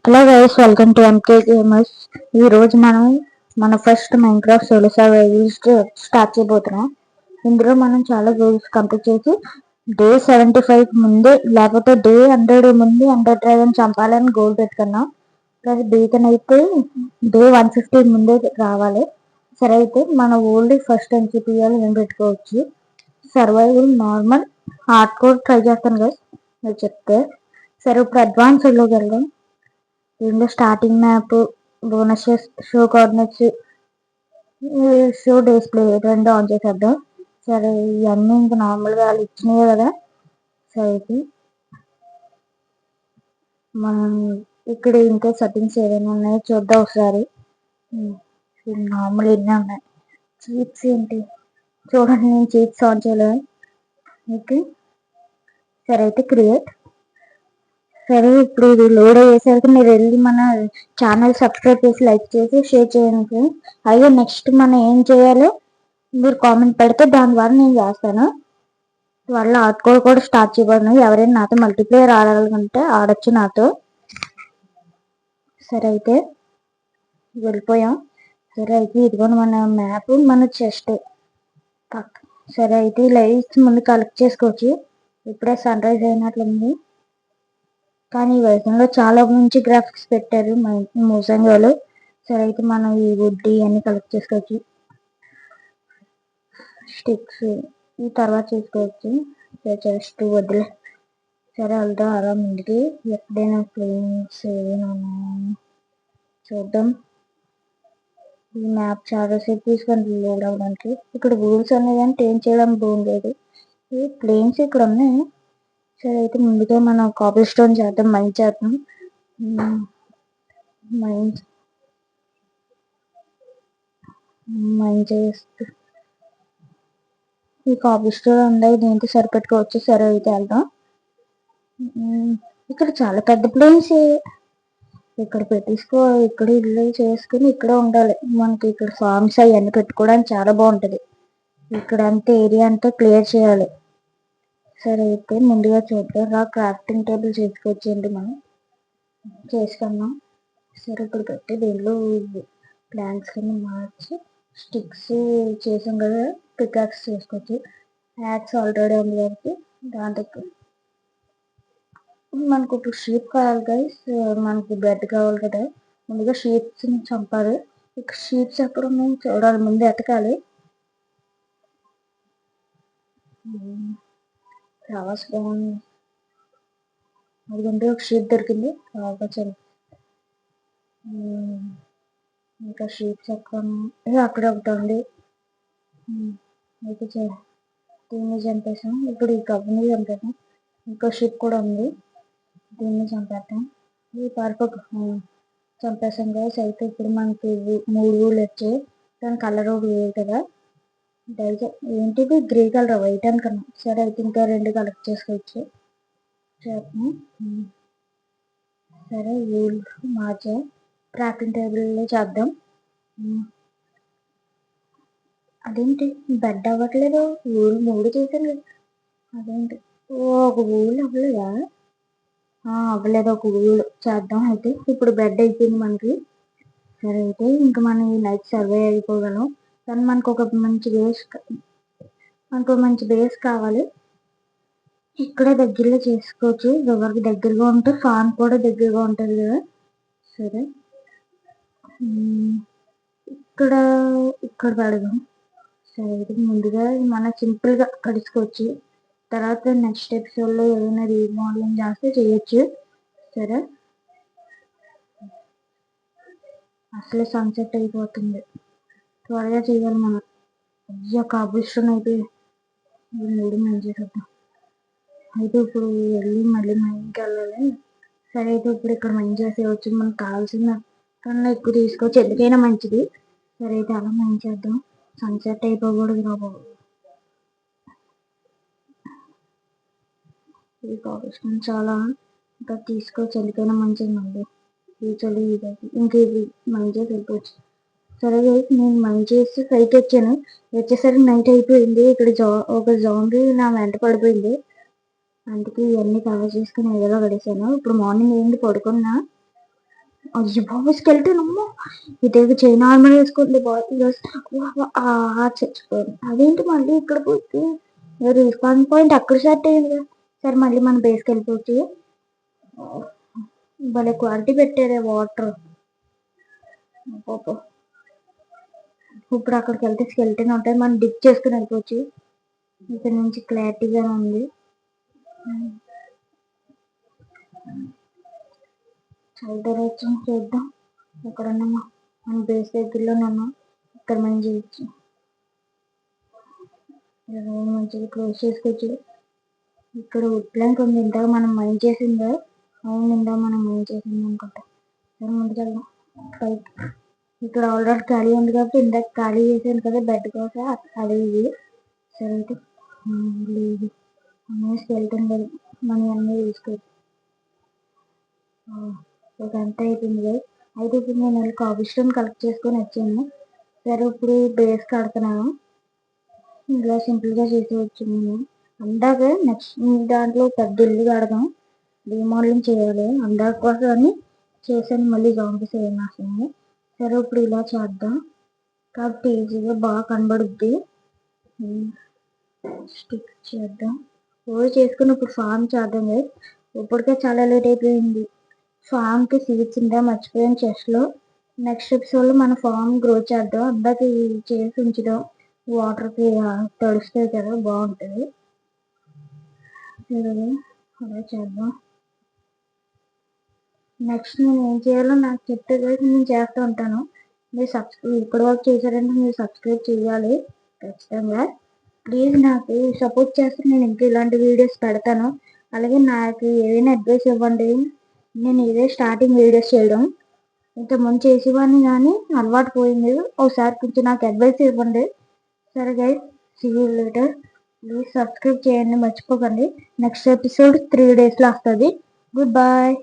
Hello guys, welcome to MK gamers. ఈ రోజు మనం మన first Minecraft solo survival start చేయబోతున్నాం. ఇందులో మనం చాలా గోల్స్ కంప్లీట్ చేసి డే 75 ముందే లేకపోతే డే 100 ముందు 100 డ్రాగన్ చంపాలని గోల్ పెట్టుకున్నాం. కానీ బీకన్ అయితే డే 150 ముందే రావాలి. సరే, అయితే మన ఓల్డ్ ఫస్ట్ ఎంచీపీఎల్ ఏం పెట్టుకోవచ్చు. Survival, normal, hard core try చేస్తాను గైస్ మీరు చెప్తే. సరే, ఇప్పుడు అడ్వాన్స్లోకి వెళ్దాం. దీనిలో starting map, bonuses, show coordinates, show display రెండు ఆన్ చేసేద్దాం. సరే, ఇవన్నీ ఇంకా నార్మల్గా వాళ్ళు ఇచ్చినాయి కదా. సరే, అయితే మనం ఇక్కడ ఇంకా సెట్టింగ్స్ ఏదైనా ఉన్నాయో చూద్దాం ఒకసారి. నార్మల్ ఎన్ని ఉన్నాయి. చీట్స్ ఏంటి చూడండి, నేను చీట్స్ ఆన్ చేయలేదు. ఓకే, సరే అయితే క్రియేట్. సరే, ఇప్పుడు ఇది లోడ్ అయ్యేసరికి మీరు వెళ్ళి మన ఛానల్ సబ్స్క్రైబ్ చేసి లైక్ చేసి షేర్ చేయండి. అలాగే నెక్స్ట్ మనం ఏం చేయాలో మీరు కామెంట్ పెడితే దాని ద్వారా నేను చేస్తాను. వాళ్ళ ఆడుకోవడం కూడా స్టార్ట్ చేయబోతున్నాను. ఎవరైనా నాతో మల్టీప్లేయర్ ఆడాలంటే ఆడొచ్చు నాతో. సరే, అయితే వెళ్ళిపోయాం. సరే, అయితే ఇదిగోండి మన మ్యాప్, మన చెస్ట్. సరే, అయితే లైట్స్ ముందు కలెక్ట్ చేసుకోవచ్చు. ఇప్పుడే సన్ రైజ్ అయినట్లుంది. కానీ ఈ వర్షన్లో చాలా మంచి గ్రాఫిక్స్ పెట్టారు మోజంగ్ వాళ్ళు. సరే, అయితే మనం ఈ వుడ్ అన్ని కలెక్ట్ చేసుకోవచ్చు. స్టిక్స్ ఈ తర్వాత చేసుకోవచ్చు. జస్ట్ వదిలే. సరే, వెళ్దాం అలా ముందుకి. ఎప్పుడైనా ప్లేన్స్ ఏదైనా ఉన్నాయని చూద్దాం. ఈ మ్యాప్ చాలా సేపు తీసుకొని లోడ్ అవ్వడానికి. ఇక్కడ రూల్స్ అనేది అంటే ఏం చేయడం బాగుండేది. ఈ ప్లేన్స్ ఇక్కడ ఉన్నాయి. సరే, అయితే ముందుగా మనం కాపీ స్టోన్ చేద్దాం, మైన్ చేద్దాం. మైన్ చేస్తూ ఈ కాపీ స్టోన్ ఉన్నాయి, దీనికి సరిపెట్టుకోవచ్చు. సరే, అయితే వెళ్దాం. ఇక్కడ చాలా పెద్ద ప్లేన్స్ ఇక్కడ పెట్టేసుకో. ఇక్కడ ఇల్లు చేసుకుని ఇక్కడ ఉండాలి. మనకి ఇక్కడ ఫార్మ్స్ అవన్నీ పెట్టుకోవడానికి చాలా బాగుంటది. ఇక్కడ అంతా ఏరియా అంతా క్లియర్ చేయాలి. సరే, అయితే ముందుగా చూద్దాం. క్రాఫ్టింగ్ టేబుల్ చేసుకోవచ్చండి, మనం చేసుకున్నాం. సరే, ఇప్పుడు పెట్టి దీనిలో ప్లాంట్స్ కింద మార్చి స్టిక్స్ చేసాం కదా, పికాక్స్ చేసుకోవచ్చు. యాక్స్ ఆల్రెడీ ఉంది కాబట్టి దాంట్లో మనకు ఒక షీప్ కావాలి గైస్. మనకి బెడ్ కావాలి కదా. ముందుగా షీప్స్ చంపాలి. ఇక షీప్స్ ఎక్కడ ఉన్నాయి చూడాలి, ముందు ఎతకాలి. ఫ్లవర్స్ బాగుంది. అదిగంటే ఒక షీప్ దొరికింది. ఇంకా షీప్స్ ఎక్కడ అక్కడ ఒకటి ఉంది. అయితే దీన్ని చంపేసాం. ఇప్పుడు ఈ కవ్వని చంపేసాం. ఇంకో షిప్ కూడా ఉంది, దీన్ని చంపేస్తాం. ఈ పర్పక్ చంపేసాం కదా. అయితే ఇప్పుడు మనకి 3 ఊళ్ళు వచ్చాయి. దాని కలర్ వేరు కదా. ఏంటిది గ్రే కలర్, వైట్ అనుకున్నాం. సరే, అయితే ఇంకా 2 కలెక్ట్ చేసుకోవచ్చు. సరే, ఊళ్ళు మార్చా. క్రాఫ్టింగ్ టేబుల్లో చేద్దాం. అదేంటి బెడ్ అవ్వట్లేదు? ఊళ్ళు 3 చేశాను. అదేంటి ఒక ఊళ్ళు అవ్వలేదా? అవ్వలేదు. ఒక ఊళ్ళు చేద్దాం. అయితే ఇప్పుడు బెడ్ అయిపోయింది మనకి. సరే, అయితే ఇంకా మనం ఈ నైట్ సర్వే అయిపోగలం. కానీ మనకు ఒక మంచి బేస్ కావాలి. ఇక్కడ దగ్గరలో చేసుకోవచ్చు. ఎవరికి దగ్గరగా ఉంటే ఫాన్ కూడా దగ్గరగా ఉంటుంది కదా. సరే, ఇక్కడ పెడదాం. సరే, అయితే ముందుగా మనం సింపుల్గా కడుచుకోవచ్చు. తర్వాత నెక్స్ట్ ఎపిసోడ్లో ఏదైనా రీమోడలింగ్ చేస్తే చేయొచ్చు. సరే, అసలే సన్సెట్ అయిపోతుంది. త్వరగా చేయాలి మనం. అయ్యో, కాబుల్స్టోన్ అయితే 3 మైన్ చేసేద్దాం. అయితే ఇప్పుడు వెళ్ళి మళ్ళీ మైన్కి వెళ్ళాలి. సరే, అయితే ఇప్పుడు ఇక్కడ మైన్ చేసేయచ్చు. మనకు కావాల్సిన కన్నా ఎక్కువ తీసుకోవచ్చు, ఎందుకైనా మంచిది. సరే, అయితే అలా మైన్ చేద్దాం. సన్సెట్ అయిపోకూడదు బాబు. ఈ కాబుల్స్టోన్ చాలా ఇంకా తీసుకోవచ్చు, ఎందుకైనా మంచిది. మళ్ళీ ఫ్యూచర్లో ఇది ఇంకా ఇది మైన్ చేసి వెళ్ళిపోవచ్చు. సరే, నేను మైన్ చేసి పైకి వచ్చాను. వచ్చేసరికి నైట్ అయిపోయింది. ఇక్కడ ఒక జాంబీ నా వెంట పడిపోయింది. అందుకే ఇవన్నీ కవర్ చేసుకుని ఏదో గడిచాను. ఇప్పుడు మార్నింగ్ ఏంటి పడుకున్నా. అయ్యి బాబు స్కెల్టన్ అమ్మో ఇదేదో చైన్ ఆర్మర్ వేసుకోండి బాయ్స్ చచ్చిపోయింది. అదేంటి మళ్ళీ ఇక్కడ పోతే రిస్పాన్ పాయింట్ అక్కడ సెట్ అయ్యింది కదా. సరే మళ్ళీ మన బేస్కి వెళ్ళిపోవచ్చు. భలే క్వాలిటీ పెట్టారే వాటర్. ఇప్పుడు అక్కడికి వెళ్తే స్కెల్టన్ ఉంటుంది, మనం డిప్ చేసుకుని వెళ్ళిపోవచ్చు. ఇక్కడ నుంచి క్లారిటీగా ఉంది. చాలా చూద్దాం. ఎక్కడన్నా మన బేస్ దగ్గరలోనే ఇక్కడ మనం చేయొచ్చు. మంచిగా క్లోజ్ చేసుకోవచ్చు. ఇక్కడ వుడ్ ప్లాంక్ ఉంది, ఇందాక మనం మైండ్ చేసిందో. అవును, ఇందాక మనం మైండ్ చేసింది అనుకుంటా. ముందుకెళ్దాం. ఇక్కడ ఆల్రెడీ ఖాళీ ఉంది కాబట్టి ఇందాక ఖాళీ చేసాను కదా బెడ్ కోసం, ఖాళీ ఇది. సరే అయితే లేదు స్కెల్టన్ లేదు, మనం అన్నీ తీసుకోవచ్చు. ఒక గంట అయిపోయింది. అయితే ఇప్పుడు నేను వెళ్ళి కాబుల్ స్టోన్ కలెక్ట్ చేసుకొని వచ్చాను. సరే ఇప్పుడు బేస్ కడుతున్నాను. ఇలా సింపుల్గా చేసేవచ్చు. నేను అందాక నెక్స్ట్ దాంట్లో పెద్ద ఇల్లు కడదాం, రీమోడలింగ్ చేయాలి. అందాక కోసం అని చేశాను, మళ్ళీ జాంబీస్ వేయనాల్సింది. సరే ఇప్పుడు ఇలా చేద్దాం కాబట్టి ఈజీగా బాగా కనబడుద్ది. స్టిక్ చేద్దాం. చేసుకుని ఇప్పుడు ఫామ్ చేద్దాం. ఇప్పటికే చాలా లేట్ అయిపోయింది. ఫామ్కి సీడ్స్ ఉందా మర్చిపోయాను చెస్ట్లో. నెక్స్ట్ ఎపిసోడ్లో మన ఫామ్ గ్రో చేద్దాం. అందాక చేసి ఉంచుదాం, వాటర్కి తడుస్తాయి కదా, బాగుంటుంది. అలా చేద్దాం. నెక్స్ట్ నేను ఏం చేయాలో నాకు చెప్తే నేను చేస్తూ ఉంటాను. మీరు ఇప్పటి వరకు చేశారంటే మీరు సబ్స్క్రైబ్ చేయాలి ఖచ్చితంగా. ప్లీజ్ నాకు సపోర్ట్ చేస్తే నేను ఇంకా ఇలాంటి వీడియోస్ పెడతాను. అలాగే నాకు ఏదైనా అడ్వైస్ ఇవ్వండి. నేను ఇదే స్టార్టింగ్ వీడియోస్ చేయడం, ఇంతకుముందు చేసేవాడిని కానీ అలవాటు పోయింది. ఒకసారి కొంచెం నాకు అడ్వైస్ ఇవ్వండి. సరే guys, see you later. Please subscribe చేయండి మర్చిపోకండి. నెక్స్ట్ ఎపిసోడ్ 3 daysలో వస్తుంది. Good bye.